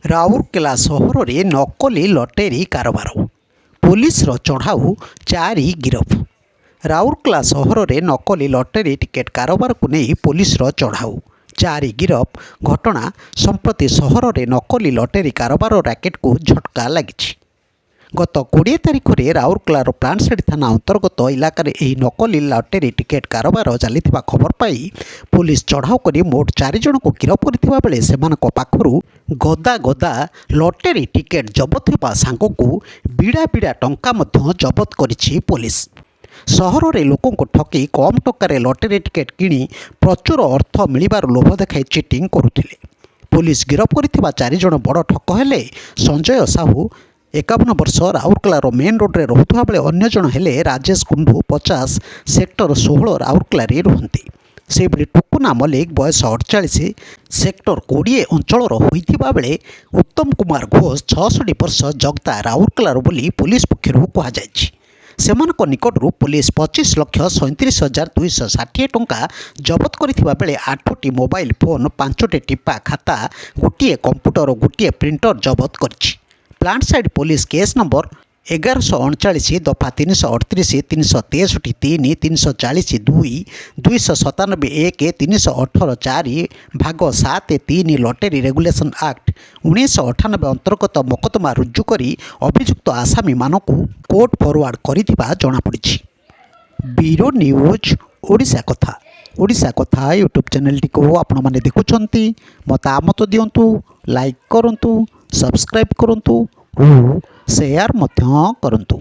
ରାଉରକେଲା ସହରରେ ନକଲି ଲଟେରୀ କାରବାର, ପୋଲିସର ଚଢ଼ାଉ 4 ଗିରଫ। ରାଉରକେଲା ସହରରେ ନକଲି ଲଟେରୀ ଟିକେଟ୍ କାରବାରକୁ ନେଇ ପୋଲିସର ଚଢ଼ାଉ, 4 ଗିରଫ। ଘଟଣା ସମ୍ପ୍ରତି ସହରରେ ନକଲି ଲଟେରୀ କାରବାର ରାକେଟକୁ ଝଟକା ଲାଗିଛି। ଗତ 20 ତାରିଖରେ ରାଉରକେଲାର ପ୍ଲାଣ୍ଟସାହି ଥାନା ଅନ୍ତର୍ଗତ ଇଲାକାରେ ଏହି ନକଲି ଲଟେରୀ ଟିକେଟ୍ କାରବାର ଚାଲିଥିବା ଖବର ପାଇ ପୋଲିସ ଚଢ଼ାଉ କରି ମୋଟ 4 ଜଣଙ୍କୁ ଗିରଫ କରିଥିବା ବେଳେ ସେମାନଙ୍କ ପାଖରୁ ଗଦା ଗଦା ଲଟେରୀ ଟିକେଟ୍ ଜବତ ହେବା ସାଙ୍ଗକୁ ବିଡ଼ା ବିଡ଼ା ଟଙ୍କା ମଧ୍ୟ ଜବତ କରିଛି ପୋଲିସ। ସହରରେ ଲୋକଙ୍କୁ ଠକି କମ୍ ଟଙ୍କାରେ ଲଟେରୀ ଟିକେଟ୍ କିଣି ପ୍ରଚୁର ଅର୍ଥ ମିଳିବାର ଲୋଭ ଦେଖାଇ ଚିଟିଂ କରୁଥିଲେ। ପୋଲିସ ଗିରଫ କରିଥିବା 4 ଜଣ ବଡ଼ ଠକ ହେଲେ ସଞ୍ଜୟ ସାହୁ 51 ବର୍ଷ, ରାଉରକେଲାର ମେନ୍ ରୋଡ଼ରେ ରହୁଥିବା ବେଳେ ଅନ୍ୟ ଜଣ ହେଲେ ରାଜେଶ କୁଣ୍ଡୁ 50, ସେକ୍ଟର 16 ରାଉରକେଲାରେ ରୁହନ୍ତି। ସେହିଭଳି ଟୁକୁନା ମଲ୍ଲିକ ବୟସ 48, ସେକ୍ଟର 20 ଅଞ୍ଚଳର ହୋଇଥିବା ବେଳେ ଉତ୍ତମ କୁମାର ଘୋଷ 66 ବର୍ଷ, ଜଗଦା ରାଉରକେଲାର ବୋଲି ପୋଲିସ ପକ୍ଷରୁ କୁହାଯାଇଛି। ସେମାନଙ୍କ ନିକଟରୁ ପୋଲିସ 25,37,260 ଟଙ୍କା ଜବତ କରିଥିବା ବେଳେ 8ଟି ମୋବାଇଲ ଫୋନ୍, 5ଟି ଟିପା ଖାତା, ଗୋଟିଏ କମ୍ପ୍ୟୁଟର ଓ ଗୋଟିଏ ପ୍ରିଣ୍ଟର ଜବତ କରିଛି। ପ୍ଲାଣ୍ଟସାଇଡ୍ ପୋଲିସ କେସ୍ ନମ୍ବର 1139 ଦଫା 338, 363, 3, 340, 2, 297, 1, 318, 4 ଭାଗ 7, 3 ଲଟେରୀ ରେଗୁଲେସନ୍ ଆକ୍ଟ 1998 ଅନ୍ତର୍ଗତ ମକଦ୍ଦମା ରୁଜୁ କରି ଅଭିଯୁକ୍ତ ଆସାମୀମାନଙ୍କୁ କୋର୍ଟ ଫରୱାର୍ଡ କରିଥିବା ଜଣାପଡ଼ିଛି। ବ୍ୟୁରୋ ନ୍ୟୁଜ୍ ଓଡ଼ିଶା କଥା। ଓଡ଼ିଶା କଥା ୟୁଟ୍ୟୁବ୍ ଚ୍ୟାନେଲଟିକୁ ଆପଣମାନେ ଦେଖୁଛନ୍ତି, ମତାମତ ଦିଅନ୍ତୁ, ଲାଇକ୍ କରନ୍ତୁ, ସବସ୍କ୍ରାଇବ୍ କରନ୍ତୁ ଓ ସେୟାର ମଧ୍ୟ କରନ୍ତୁ।